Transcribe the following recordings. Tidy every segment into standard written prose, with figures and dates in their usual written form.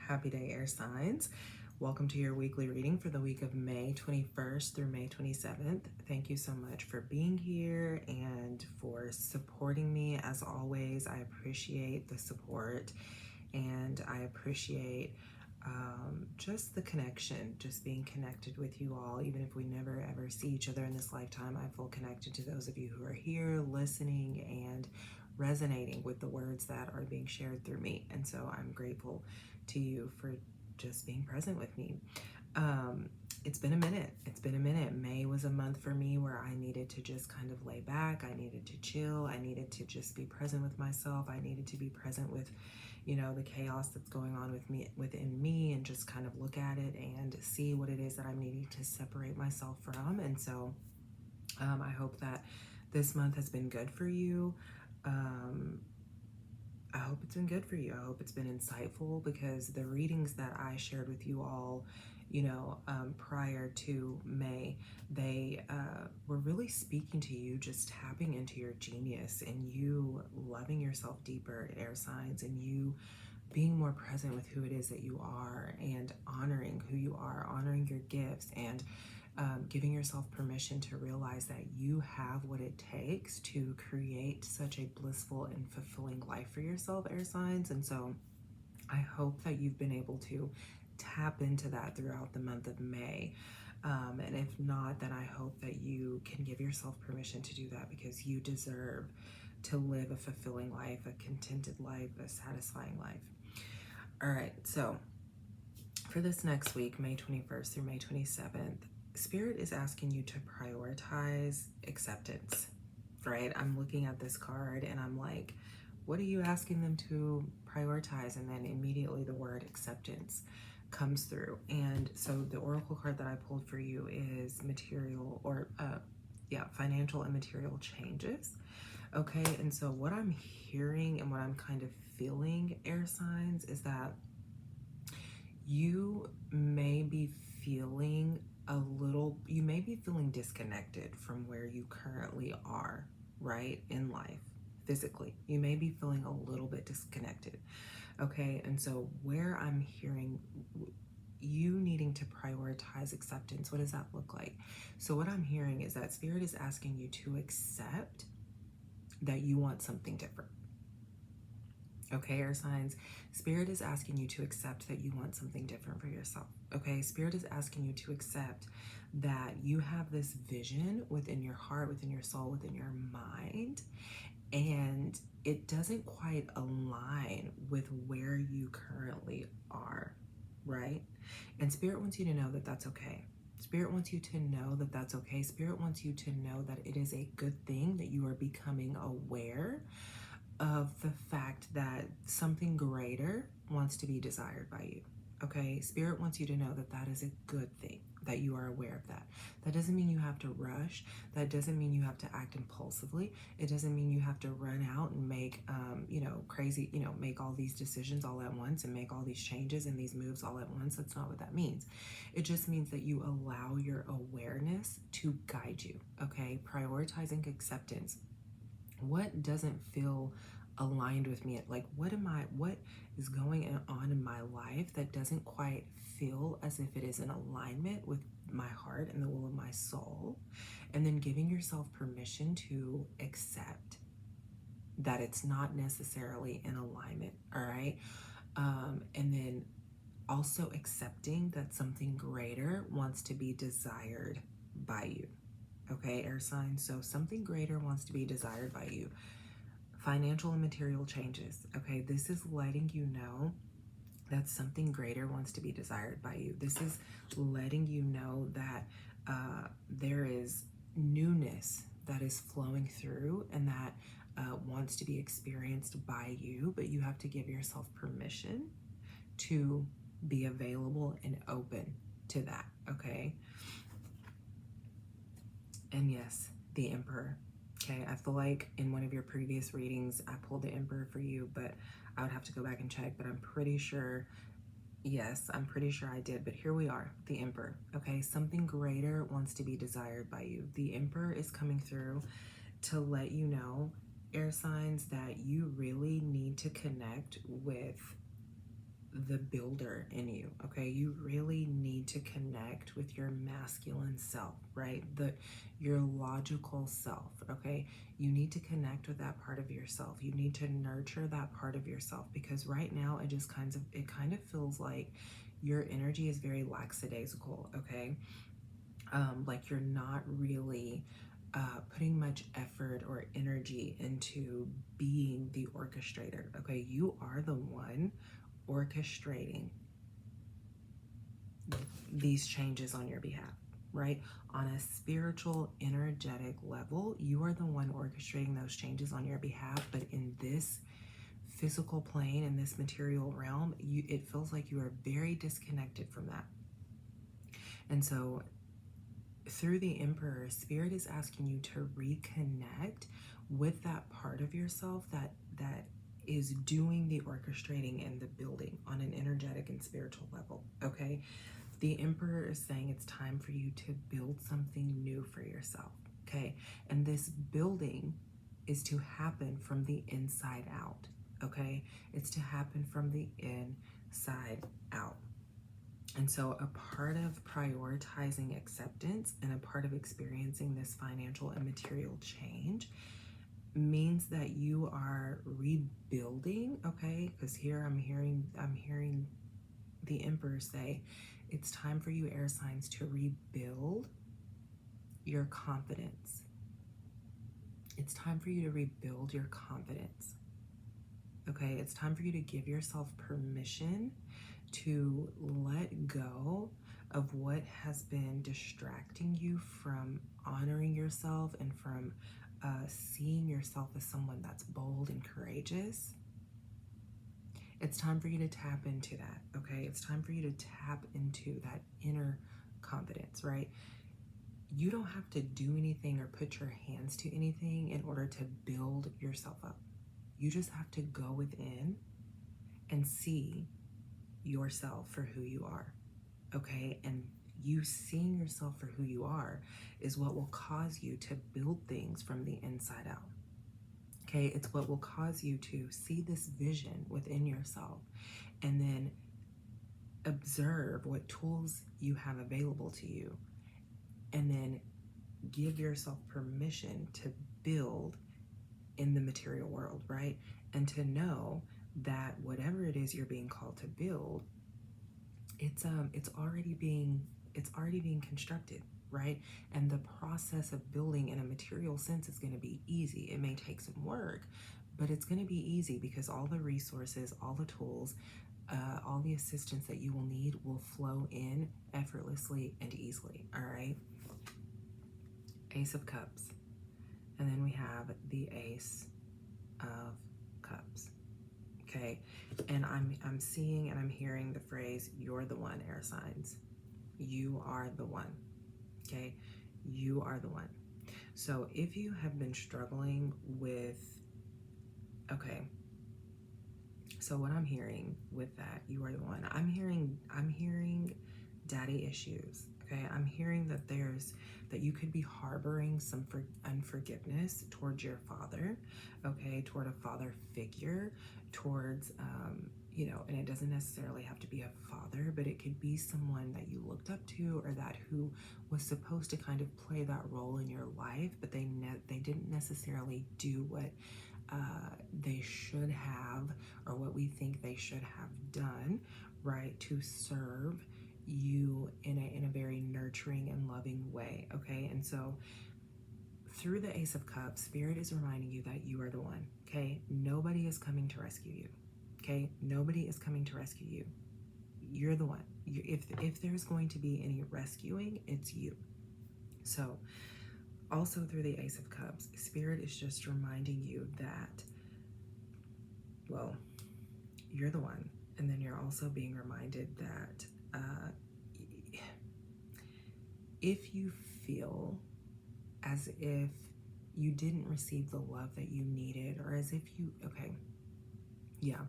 Happy day, air signs. Welcome to your weekly reading for the week of May 21st through May 27th. Thank you so much for being here and for supporting me. As always, I appreciate the support and I appreciate just the connection, just being connected with you all. Even if we never ever see each other in this lifetime, I feel connected to those of you who are here listening and resonating with the words that are being shared through me. And so I'm grateful to you for just being present with me. It's been a minute. May was a month for me where I needed to just kind of lay back. I needed to chill. I needed to just be present with myself. I needed to be present with, the chaos that's going on within me, and just kind of look at it and see what it is that I'm needing to separate myself from. And so I hope that this month has been good for you. I hope it's been good for you. I hope it's been insightful, because the readings that I shared with you all, prior to May, they were really speaking to you, just tapping into your genius and you loving yourself deeper, air signs, and you being more present with who it is that you are and honoring who you are, honoring your gifts, and giving yourself permission to realize that you have what it takes to create such a blissful and fulfilling life for yourself, air signs. And so I hope that you've been able to tap into that throughout the month of May. And if not, then I hope that you can give yourself permission to do that, because you deserve to live a fulfilling life, a contented life, a satisfying life. All right, so for this next week, May 21st through May 27th, Spirit is asking you to prioritize acceptance, right? I'm looking at this card and I'm like, what are you asking them to prioritize? And then immediately the word acceptance comes through. And so the oracle card that I pulled for you is material, or financial and material changes. Okay, and so what I'm hearing and what I'm kind of feeling, air signs, is that you may be feeling disconnected from where you currently are, right, in life, physically. You may be feeling a little bit disconnected, okay? And so where I'm hearing you needing to prioritize acceptance, what does that look like? So what I'm hearing is that Spirit is asking you to accept that you want something different. Okay, air signs, Spirit is asking you to accept that you want something different for yourself. Okay, Spirit is asking you to accept that you have this vision within your heart, within your soul, within your mind, and it doesn't quite align with where you currently are, right? And Spirit wants you to know that that's okay. Spirit wants you to know that that's okay. Spirit wants you to know that it is a good thing that you are becoming aware of the fact that something greater wants to be desired by you. Okay, Spirit wants you to know that that is a good thing, that you are aware of that. That doesn't mean you have to rush. That doesn't mean you have to act impulsively. It doesn't mean you have to run out and make, make all these decisions all at once and make all these changes and these moves all at once. That's not what that means. It just means that you allow your awareness to guide you. Okay, prioritizing acceptance. What doesn't feel aligned with me? Like, what is going on in my life that doesn't quite feel as if it is in alignment with my heart and the will of my soul? And then giving yourself permission to accept that it's not necessarily in alignment. All right. And then also accepting that something greater wants to be desired by you. Okay, air signs. So something greater wants to be desired by you. Financial and material changes. Okay, this is letting you know that something greater wants to be desired by you. This is letting you know that there is newness that is flowing through and that wants to be experienced by you, but you have to give yourself permission to be available and open to that. Okay. And yes, the Emperor. Okay, I feel like in one of your previous readings, I pulled the Emperor for you, but I would have to go back and check, but I'm pretty sure, yes, I'm pretty sure I did, but here we are, the Emperor. Okay, something greater wants to be desired by you. The Emperor is coming through to let you know, air signs, that you really need to connect with the builder in you, okay? You really need to connect with your masculine self, right? Your logical self, okay? You need to connect with that part of yourself. You need to nurture that part of yourself, because right now it kind of feels like your energy is very lackadaisical, okay? Like you're not really putting much effort or energy into being the orchestrator, okay? You are the one orchestrating these changes on your behalf, right? On a spiritual, energetic level, you are the one orchestrating those changes on your behalf. But in this physical plane, in this material realm, it feels like you are very disconnected from that. And so through the Emperor, Spirit is asking you to reconnect with that part of yourself that is doing the orchestrating and the building on an energetic and spiritual level, okay? The Emperor is saying it's time for you to build something new for yourself, okay? And this building is to happen from the inside out, okay? It's to happen from the inside out. And so a part of prioritizing acceptance and a part of experiencing this financial and material change means that you are rebuilding, okay? Because here I'm hearing the Emperor say, it's time for you, air signs, to rebuild your confidence. It's time for you to rebuild your confidence, okay? It's time for you to give yourself permission to let go of what has been distracting you from honoring yourself and from seeing yourself as someone that's bold and courageous. It's time for you to tap into that, okay? It's time for you to tap into that inner confidence, right? You don't have to do anything or put your hands to anything in order to build yourself up. You just have to go within and see yourself for who you are, okay? And you seeing yourself for who you are is what will cause you to build things from the inside out, okay? It's what will cause you to see this vision within yourself and then observe what tools you have available to you, and then give yourself permission to build in the material world, right? And to know that whatever it is you're being called to build, it's already being constructed, right? And the process of building in a material sense is going to be easy. It may take some work, but it's going to be easy because all the resources, all the tools, all the assistance that you will need will flow in effortlessly and easily, all right? Ace of Cups. And then we have the Ace of Cups. Okay, and I'm seeing and I'm hearing the phrase, you're the one, air signs. You are the one. Okay, you are the one. So if you have been struggling with, okay, so what I'm hearing with that, you are the one. I'm hearing daddy issues. Okay, I'm hearing that you could be harboring some unforgiveness towards your father, okay, toward a father figure, towards, and it doesn't necessarily have to be a father, but it could be someone that you looked up to or that who was supposed to kind of play that role in your life, but they didn't necessarily do what they should have, or what we think they should have done, right, to serve you in a very nurturing and loving way, okay? And so through the Ace of Cups, Spirit is reminding you that you are the one, okay? Nobody is coming to rescue you, okay? Nobody is coming to rescue you. You're the one. If there's going to be any rescuing, it's you. So also through the Ace of Cups, Spirit is just reminding you that, well, you're the one. And then you're also being reminded that if you feel as if you didn't receive the love that you needed, or as if you, okay, yeah.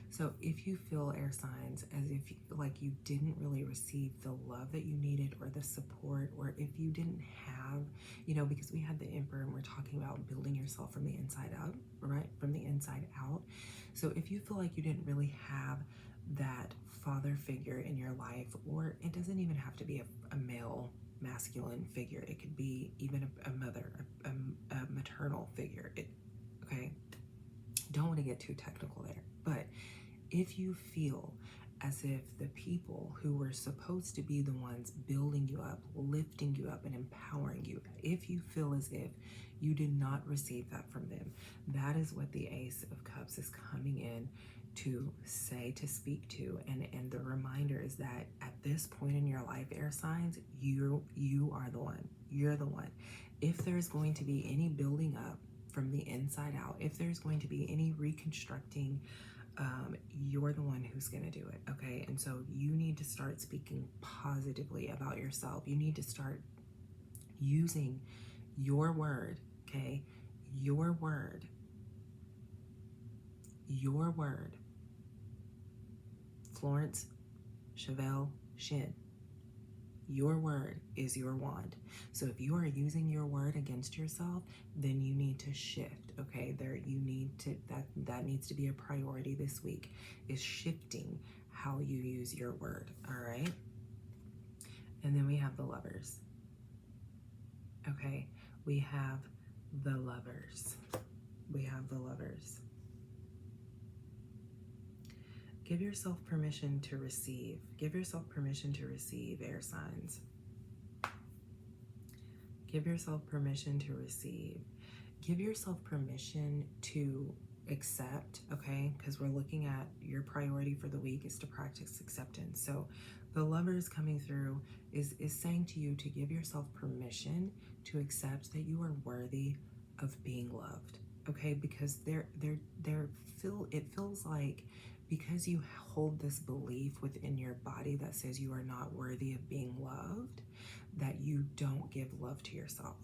So if you feel, air signs, as if like you didn't really receive the love that you needed or the support, or if you didn't have, because we had the Emperor and we're talking about building yourself from the inside out, right? From the inside out. So if you feel like you didn't really have that father figure in your life, or it doesn't even have to be a male masculine figure. It could be even a mother, a maternal figure. Okay, don't want to get too technical there, but if you feel as if the people who were supposed to be the ones building you up, lifting you up, and empowering you, if you feel as if you did not receive that from them, that is what the Ace of Cups is coming in to say, to speak to. And the reminder is that at this point in your life, air signs, you are the one. You're the one. If there's going to be any building up from the inside out, if there's going to be any reconstructing, you're the one who's going to do it. Okay. And so you need to start speaking positively about yourself. You need to start using your word. Okay. Your word. Your word. Florence Chevelle Shin. Your word is your wand. So if you are using your word against yourself, then you need to shift. Okay, that needs to be a priority this week, is shifting how you use your word. All right. And then we have the Lovers. Okay, we have the Lovers. We have the Lovers. Give yourself permission to receive. Give yourself permission to receive, air signs. Give yourself permission to receive. Give yourself permission to accept, okay? Because we're looking at your priority for the week is to practice acceptance. So the Lovers coming through is saying to you to give yourself permission to accept that you are worthy of being loved, okay? Because it feels like, because you hold this belief within your body that says you are not worthy of being loved, that you don't give love to yourself.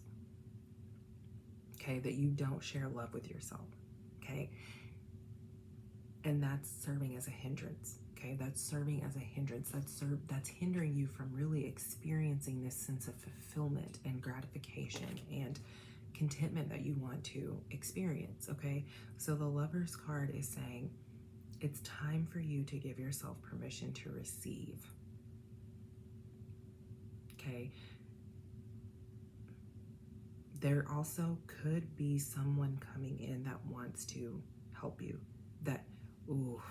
Okay, that you don't share love with yourself. Okay, and that's serving as a hindrance. Okay, that's serving as a hindrance. That's hindering you from really experiencing this sense of fulfillment and gratification and contentment that you want to experience. Okay, so the Lovers card is saying it's time for you to give yourself permission to receive. Okay. There also could be someone coming in that wants to help you. That, ooh.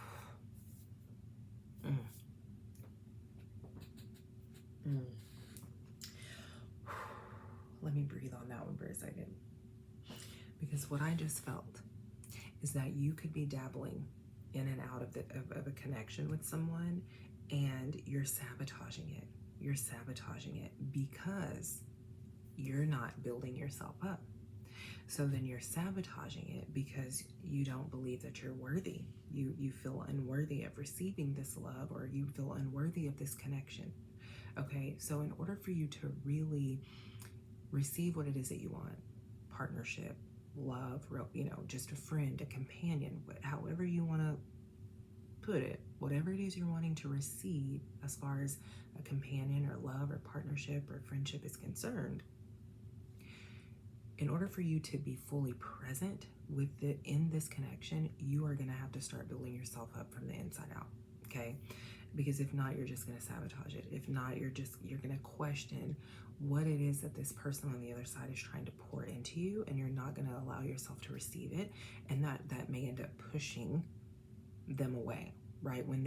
Let me breathe on that one for a second. Because what I just felt is that you could be dabbling in and out of a connection with someone, and you're sabotaging it. You're sabotaging it because you're not building yourself up. So then you're sabotaging it because you don't believe that you're worthy. You feel unworthy of receiving this love, or you feel unworthy of this connection. Okay, so in order for you to really receive what it is that you want, partnership, love, just a friend, a companion, however you want to put it, whatever it is you're wanting to receive as far as a companion or love or partnership or friendship is concerned, in order for you to be fully present in this connection, you are going to have to start building yourself up from the inside out. Okay, because if not, you're just going to sabotage it. If not, you're going to question what it is that this person on the other side is trying to pour into you, and you're not going to allow yourself to receive it, and that may end up pushing them away, right? When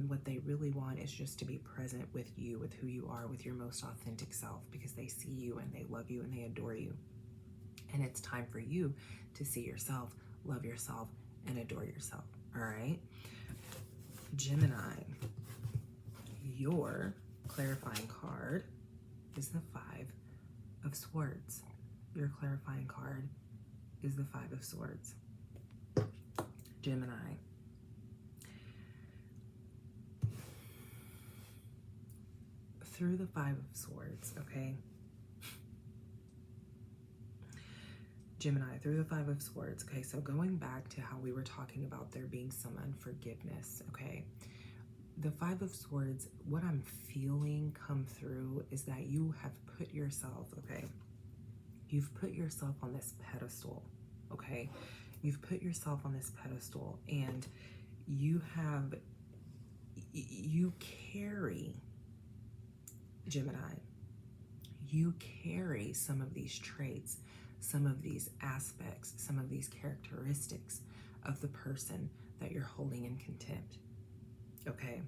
what they really want is just to be present with you, with who you are, with your most authentic self, because they see you and they love you and they adore you. And it's time for you to see yourself, love yourself, and adore yourself. All right, Gemini, your clarifying card is the 5 of Swords. Your clarifying card is the 5 of Swords. Gemini, through the 5 of Swords, okay? Gemini, through the 5 of Swords, okay? So going back to how we were talking about there being some unforgiveness, okay? The 5 of Swords, what I'm feeling come through is that you have put yourself, okay? You've put yourself on this pedestal, okay? You've put yourself on this pedestal, and you have you carry, Gemini, you carry some of these traits, some of these aspects, some of these characteristics of the person that you're holding in contempt. Okay?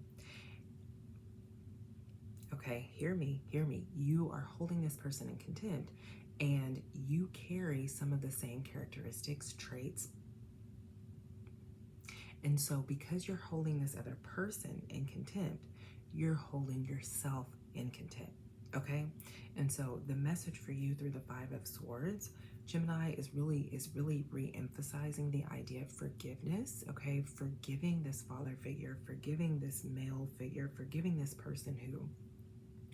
Okay, hear me, hear me. You are holding this person in contempt, and you carry some of the same characteristics, traits. And so because you're holding this other person in contempt, you're holding yourself in contempt. Okay? And so the message for you through the Five of Swords, Gemini, is really re-emphasizing the idea of forgiveness. Okay? Forgiving this father figure, forgiving this male figure, forgiving this person who,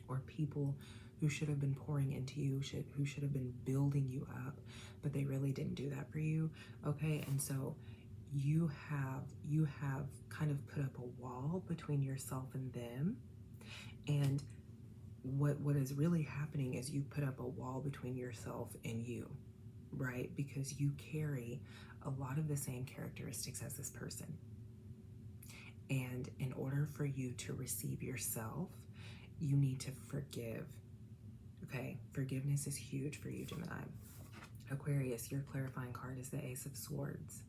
or people who should have been pouring into you, who should have been building you up, but they really didn't do that for you. Okay? And so you have kind of put up a wall between yourself and them. And what is really happening is you put up a wall between yourself and you, right? Because you carry a lot of the same characteristics as this person. And in order for you to receive yourself, you need to forgive. Okay? Forgiveness is huge for you, Gemini. Aquarius, your clarifying card is the Ace of Swords.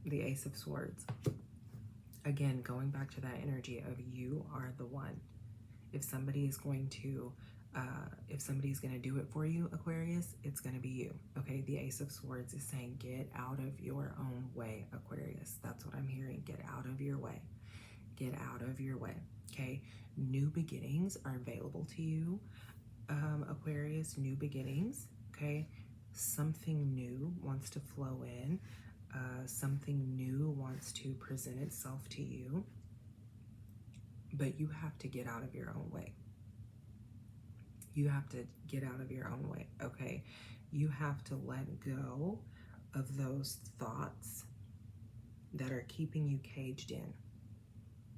The Ace of Swords. Again, going back to that energy of you are the one. If somebody is going to do it for you, Aquarius, it's going to be you. Okay, the Ace of Swords is saying get out of your own way, Aquarius. That's what I'm hearing. Get out of your way. Get out of your way. Okay, new beginnings are available to you, Aquarius. New beginnings. Okay, something new wants to flow in. Something new wants to present itself to you, but you have to get out of your own way. You have to get out of your own way, okay? You have to let go of those thoughts that are keeping you caged in,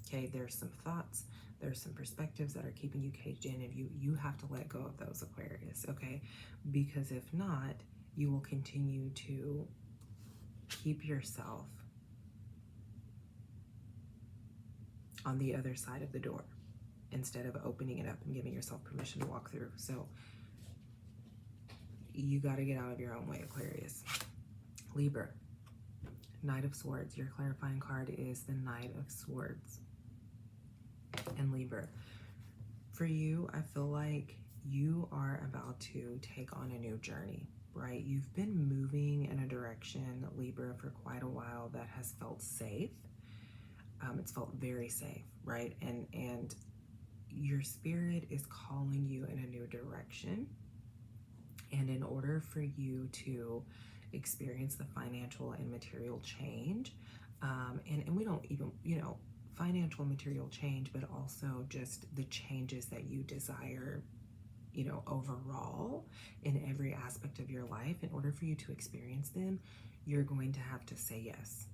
okay? There's some thoughts, there's some perspectives that are keeping you caged in, and you have to let go of those, Aquarius, okay? Because if not, you will continue to keep yourself on the other side of the door instead of opening it up and giving yourself permission to walk through. So you got to get out of your own way, Aquarius. Libra, Knight of Swords. Your clarifying card is the Knight of Swords. And Libra, for you, I feel like you are about to take on a new journey, right? You've been moving in a direction, Libra, for quite a while that has felt safe. It's felt very safe, right? And your spirit is calling you in a new direction. And in order for you to experience the financial and material change, and we don't even, financial and material change, but also just the changes that you desire, overall in every aspect of your life, in order for you to experience them, you're going to have to say yes,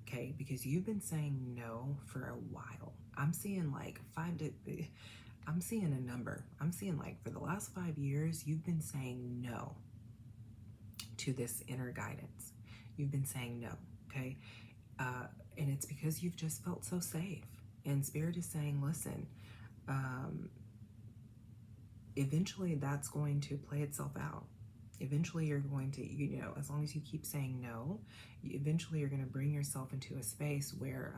okay? Because you've been saying no for a while. I'm seeing like I'm seeing a number. I'm seeing like for the last 5 years, you've been saying no to this inner guidance. You've been saying no, okay? And it's because you've just felt so safe. And Spirit is saying, listen, eventually that's going to play itself out. Eventually you're going to, as long as you keep saying no, eventually you're going to bring yourself into a space where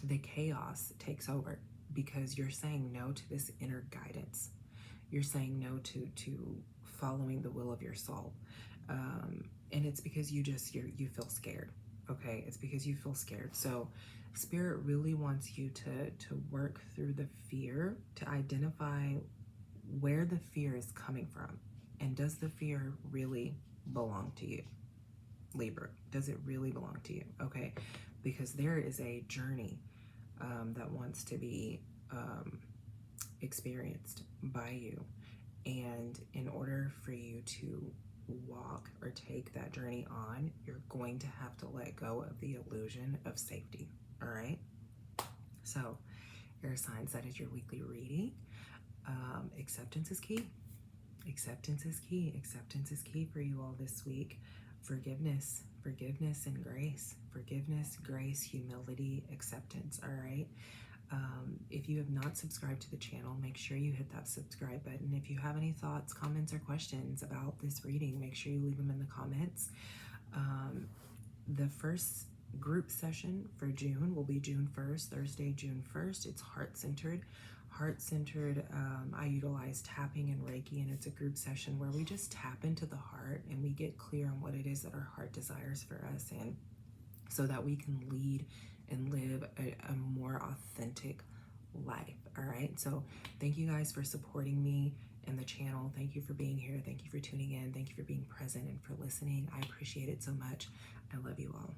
the chaos takes over, because you're saying no to this inner guidance. You're saying no to following the will of your soul. And it's because you feel scared. Okay, it's because you feel scared. So Spirit really wants you to work through the fear, to identify where the fear is coming from. And does the fear really belong to you, Libra? Does it really belong to you? Okay, because there is a journey that wants to be experienced by you. And in order for you to walk or take that journey on, you're going to have to let go of the illusion of safety. All right, so air signs, that is your weekly reading. Acceptance is key. Acceptance is key. Acceptance is key for you all this week. Forgiveness forgiveness and grace. Forgiveness, grace, humility, acceptance. All right. If you have not subscribed to the channel, make sure you hit that subscribe button. If you have any thoughts, comments, or questions about this reading, make sure you leave them in the comments. The first group session for June will be June 1st, Thursday, June 1st. It's heart-centered. Heart-centered, I utilize tapping and Reiki, and it's a group session where we just tap into the heart and we get clear on what it is that our heart desires for us, and so that we can lead and live a more authentic life. All right. So thank you guys for supporting me and the channel. Thank you for being here. Thank you for tuning in. Thank you for being present and for listening. I appreciate it so much. I love you all.